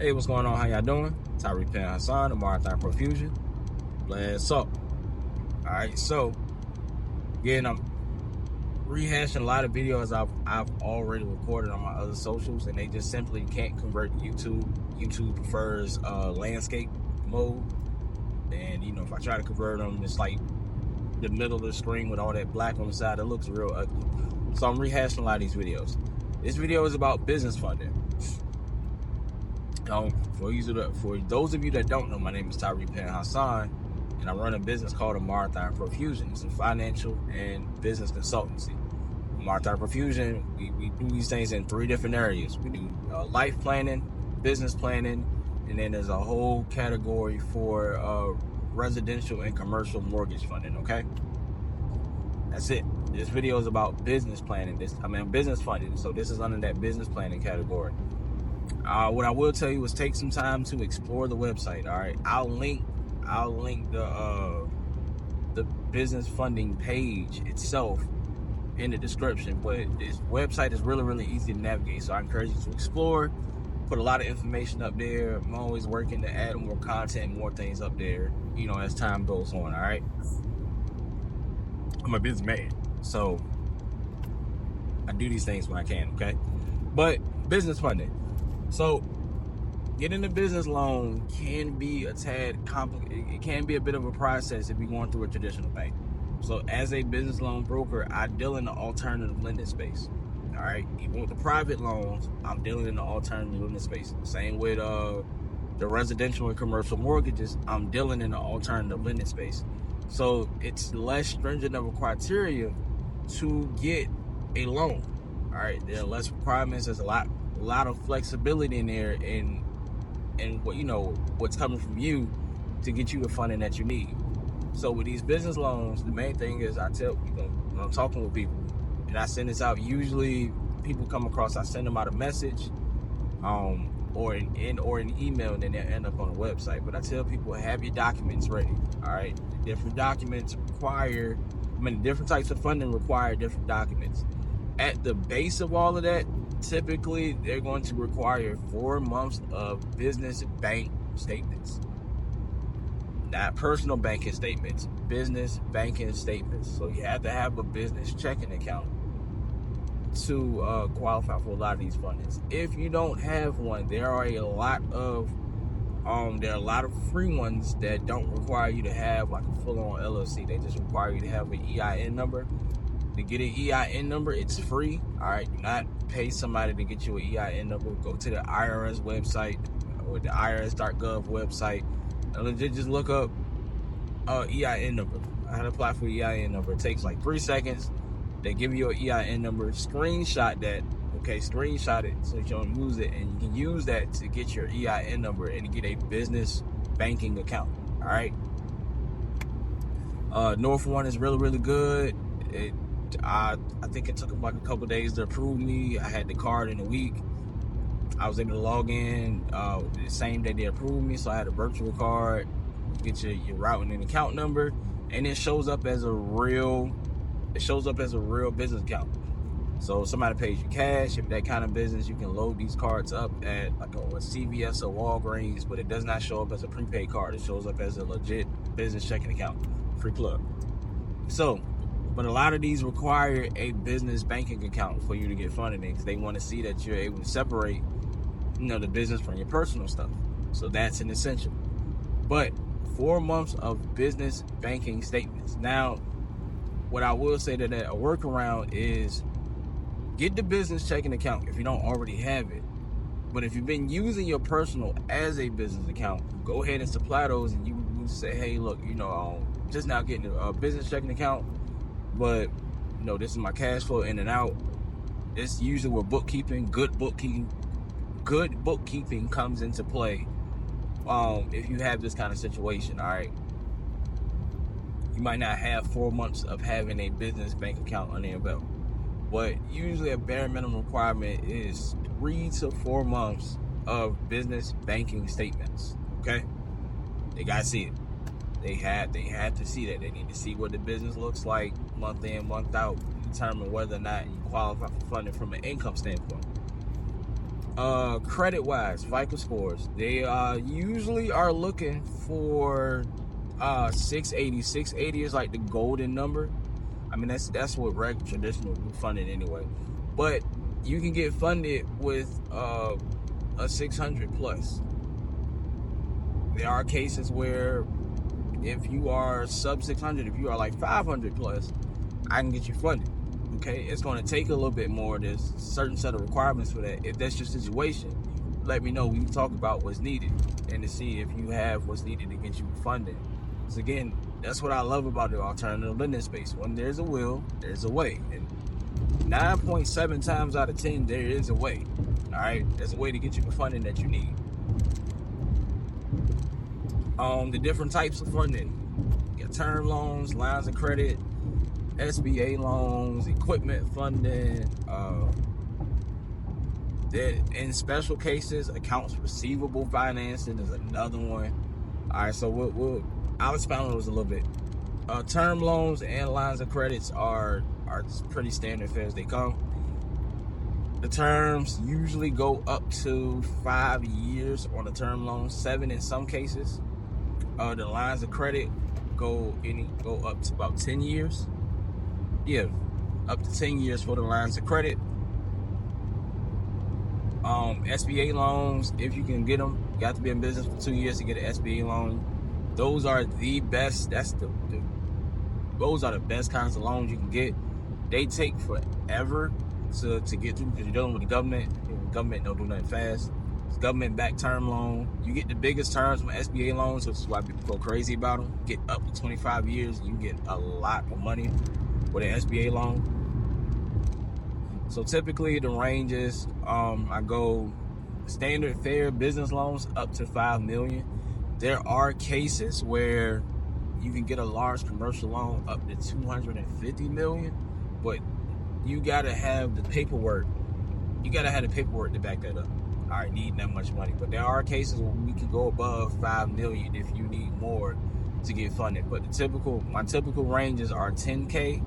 Hey, what's going on? How y'all doing? Tyree Hassan, the Marathon Profusion. Bless up. Alright, so again, I'm rehashing a lot of videos I've already recorded on my other socials, and they just simply can't convert to YouTube. YouTube prefers landscape mode, and if I try to convert them, it's like the middle of the screen with all that black on the side. It looks real ugly. So I'm rehashing a lot of these videos. This video is about business funding. For those of you that don't know, my name is Tyree Hassan, and I run a business called a Marathon Profusion. It's a financial and business consultancy. Marathon Profusion, we do these things in 3 different areas. We do life planning, business planning, and then there's a whole category for residential and commercial mortgage funding. Okay, that's it. This video is about business planning. Business funding. So this is under that business planning category. What I will tell you is take some time to explore the website. All right, I'll link the business funding page itself in the description. But this website is really easy to navigate. So I encourage you to explore. Put a lot of information up there. I'm always working to add more content, more things up there. As time goes on. All right. I'm a businessman, so I do these things when I can. Okay, but business funding. So, getting a business loan can be a tad complicated. It can be a bit of a process if you're going through a traditional bank. So, as a business loan broker, I deal in the alternative lending space. All right, even with the private loans, I'm dealing in the alternative lending space. Same with the residential and commercial mortgages, I'm dealing in the alternative lending space. So, it's less stringent of a criteria to get a loan. All right, there are less requirements. There's a lot of flexibility in there, and what's coming from you to get you the funding that you need. So with these business loans, the main thing is I tell people when I'm talking with people, and I send this out. Usually, people come across, I send them out a message, or an email, and then they end up on a website. But I tell people, have your documents ready. All right, different documents different types of funding require different documents. At the base of all of that, typically they're going to require 4 months of business bank statements. Not personal banking statements, business banking statements. So you have to have a business checking account to qualify for a lot of these fundings. If you don't have one, there are a lot of free ones that don't require you to have like a full-on LLC. They just require you to have an EIN number. To get an EIN number, it's free. All right, do not pay somebody to get you an EIN number. Go to the IRS website or the IRS.gov website and just look up EIN number. How to apply for an EIN number. It takes like 3 seconds. They give you an EIN number. Screenshot that. Okay, screenshot it so you don't lose it, and you can use that to get your EIN number and get a business banking account. All right. North One is really good. I think it took them like a couple days to approve me. I had the card in a week. I was able to log in the same day they approved me, so I had a virtual card. Get your routing and account number, and it shows up as a real business account. So if somebody pays you cash, if that kind of business, you can load these cards up at like a CVS or Walgreens, but it does not show up as a prepaid card. It shows up as a legit business checking account. Free plug. So, but a lot of these require a business banking account for you to get funded in, because they want to see that you're able to separate, the business from your personal stuff. So that's an essential. But 4 months of business banking statements. Now, what I will say that a workaround is get the business checking account if you don't already have it. But if you've been using your personal as a business account, go ahead and supply those, and you say, hey, look, just now getting a business checking account, but this is my cash flow in and out. It's usually where good bookkeeping comes into play. If you have this kind of situation, all right, you might not have 4 months of having a business bank account under your belt, but usually a bare minimum requirement is 3 to 4 months of business banking statements. Okay, they gotta see it. They have to see that. They need to see what the business looks like month in, month out, determine whether or not you qualify for funding from an income standpoint. Credit wise, FICO scores, they usually are looking for 680. 680 is like the golden number. I mean, that's what traditional funding anyway. But you can get funded with a 600 plus. There are cases where if you are sub 600, if you are like 500 plus, I can get you funded. Okay, it's going to take a little bit more. There's a certain set of requirements for that. If that's your situation, let me know. We can talk about what's needed and to see if you have what's needed to get you funded. So again, that's what I love about the alternative lending space. When there's a will, there's a way. And 9.7 times out of 10, there is a way. All right, there's a way to get you the funding that you need. The different types of funding: you got term loans, lines of credit, SBA loans, equipment funding. In special cases, accounts receivable financing is another one. All right, so I'll expound on those a little bit. Term loans and lines of credits are pretty standard fare as they come. The terms usually go up to 5 years on a term loan, 7 in some cases. The lines of credit go up to about 10 years. Yeah, up to 10 years for the lines of credit. SBA loans, if you can get them, you got to be in business for 2 years to get an SBA loan. Those are the best. Those are the best kinds of loans you can get. They take forever to get through because you're dealing with the government. The government don't do nothing fast. It's government-backed term loan. You get the biggest terms from SBA loans, which is why people go crazy about them. Get up to 25 years, you get a lot of money with an SBA loan. So typically the ranges, I go standard fare business loans up to $5 million. There are cases where you can get a large commercial loan up to $250 million, but you gotta have the paperwork. You gotta have the paperwork to back that up. All right, needing that much money, but there are cases where we can go above $5 million if you need more to get funded. But my typical ranges are 10K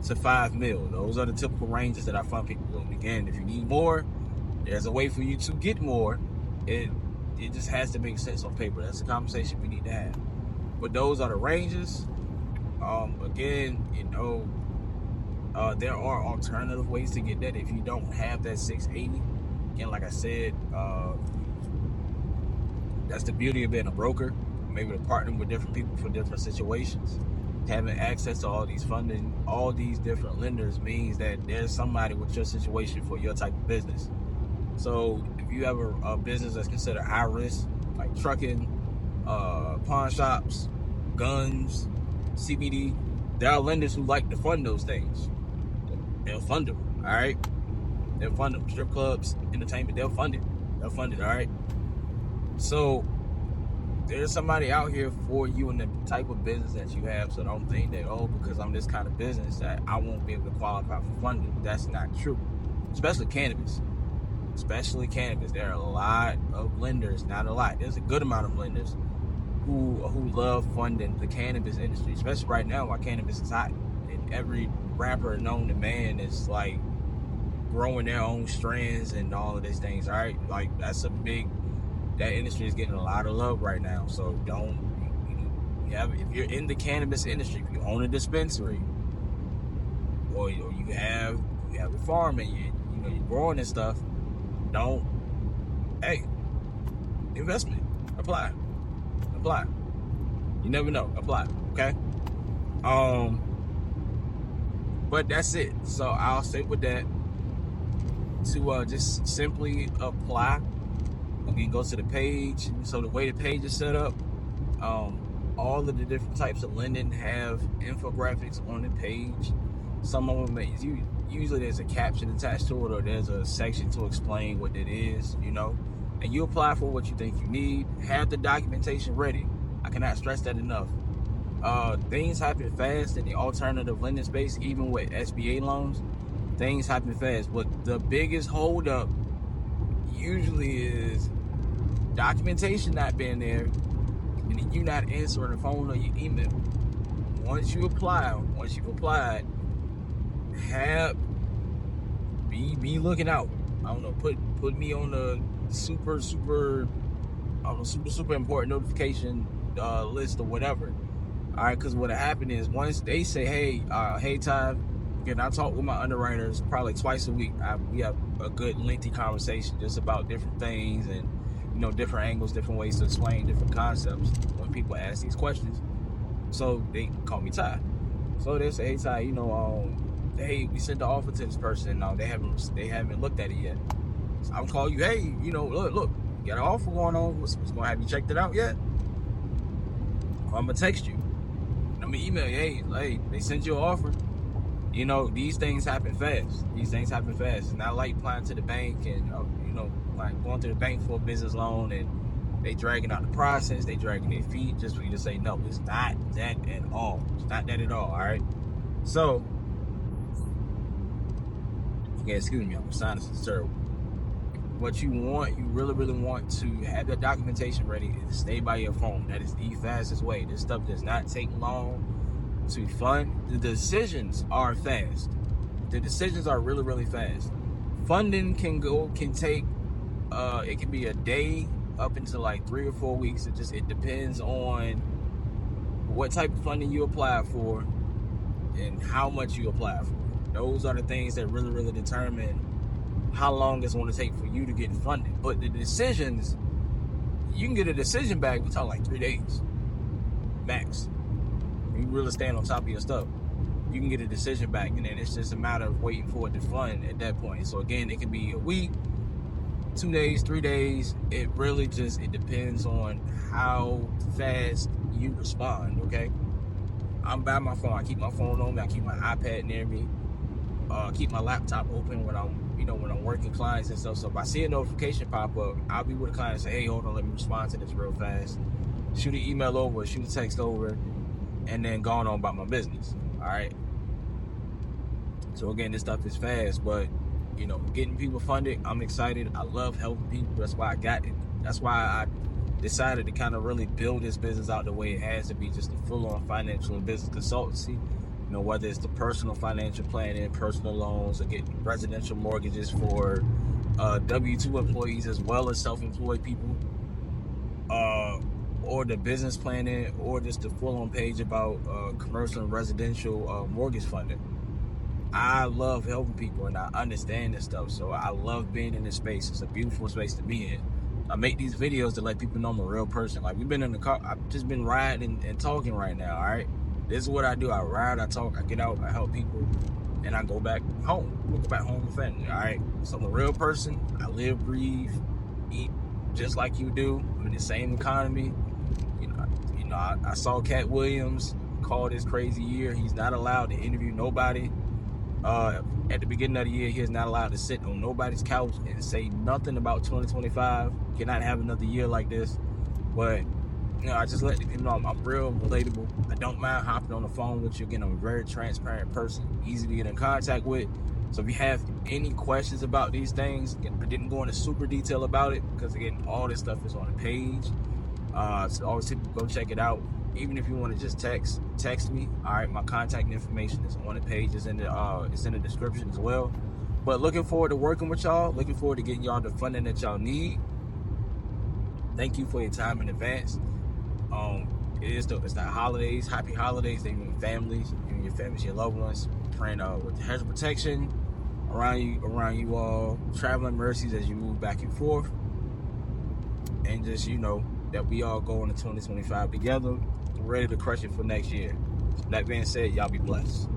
to 5 mil. Those are the typical ranges that I fund people with. Again, if you need more, there's a way for you to get more. It just has to make sense on paper. That's a conversation we need to have. But those are the ranges. Again, there are alternative ways to get that if you don't have that 680. Again, like I said, that's the beauty of being a broker. Maybe to partner with different people for different situations. Having access to all these funding, all these different lenders means that there's somebody with your situation for your type of business. So if you have a business that's considered high risk, like trucking, pawn shops, guns, CBD, there are lenders who like to fund those things. They'll fund them, all right? They'll fund them. Strip clubs, entertainment, they'll fund it. They'll fund it, all right? So there's somebody out here for you in the type of business that you have. So don't think that, because I'm this kind of business that I won't be able to qualify for funding. That's not true. Especially cannabis. There are a lot of lenders, not a lot. There's a good amount of lenders who love funding the cannabis industry, especially right now while cannabis is hot. And every rapper known to man is like growing their own strands and all of these things, all right? Like that industry is getting a lot of love right now. So if you're in the cannabis industry, if you own a dispensary, or you have a farm and you're growing this stuff, investment, apply. You never know, apply, okay? But that's it. So I'll stick with that. To just simply apply. Again, go to the page. So the way the page is set up, all of the different types of lending have infographics on the page. Some of them, usually there's a caption attached to it, or there's a section to explain what it is, and you apply for what you think you need. Have the documentation ready. I cannot stress that enough. Things happen fast in the alternative lending space, even with SBA loans. Things happen fast, but the biggest holdup usually is documentation not being there, and then you not answering the phone or your email. Once you've applied, be looking out. I don't know, put me on the super important notification list or whatever. All right, because what happened is once they say, hey Ty, again, I talk with my underwriters probably twice a week. We have a good lengthy conversation just about different things and different angles, different ways to explain different concepts when people ask these questions. So they call me Ty. So they say, hey Ty, hey, we sent the offer to this person. No, they haven't looked at it yet. So I'm calling you, hey, look, you got an offer going on. What's going to have you checked it out yet? Or I'm gonna text you. I'm gonna email you, hey, they sent you an offer. These things happen fast. It's not like applying to the bank and like going to the bank for a business loan and they dragging out the process, they dragging their feet just for you to say no. It's not that at all. It's not that at all. All right. So, yeah, excuse me, my sinus is terrible. What you really, really want to have that documentation ready is stay by your phone. That is the fastest way. This stuff does not take long to fund. The decisions are fast. The decisions are really, really fast. Funding can take, it can be a day up until like 3 or 4 weeks. It depends on what type of funding you apply for and how much you apply for. Those are the things that really, really determine how long it's going to take for you to get funded. But the decisions, you can get a decision back, we talk like 3 days max. You really stand on top of your stuff, you can get a decision back, and then it's just a matter of waiting for it to fund at that point. So again, it can be a week, 2 days, 3 days. It really it depends on how fast you respond. Okay, I'm by my phone. I keep my phone on me. I keep my iPad near me. Keep my laptop open when I'm working clients and stuff. So if I see a notification pop up, I'll be with a client and say, hey, hold on, let me respond to this real fast. Shoot an email over, shoot a text over, and then going on about my business. All right. So again, this stuff is fast, but getting people funded, I'm excited. I love helping people. That's why I got it. That's why I decided to kind of really build this business out the way it has to be, just a full-on financial and business consultancy. Whether it's the personal financial planning, personal loans, or getting residential mortgages for W-2 employees as well as self-employed people, or the business planning, or just the full-on page about commercial and residential mortgage funding. I love helping people and I understand this stuff, so I love being in this space. It's a beautiful space to be in. I make these videos to let people know I'm a real person. Like, we've been in the car, I've just been riding and talking right now, all right? This is what I do. I ride, I talk, I get out, I help people, and I go back home. I go back home with family, all right? So I'm a real person. I live, breathe, eat just like you do. I'm in the same economy. I saw Cat Williams call this crazy year. He's not allowed to interview nobody. At the beginning of the year, he is not allowed to sit on nobody's couch and say nothing about 2025. Cannot have another year like this. But I just let people know I'm real, relatable. I don't mind hopping on the phone with you. Again, I'm a very transparent person, easy to get in contact with. So if you have any questions about these things, again, I didn't go into super detail about it because, again, all this stuff is on the page. So always tell people, go check it out. Even if you want to just text me. All right, my contact information is on the page. It's in the description as well. But looking forward to working with y'all. Looking forward to getting y'all the funding that y'all need. Thank you for your time in advance. It's the holidays. Happy holidays to you and families, your families, your loved ones. Praying with the hedge of protection around you all. Traveling mercies as you move back and forth, and just that we all go into 2025 together, ready to crush it for next year. That being said, y'all be blessed.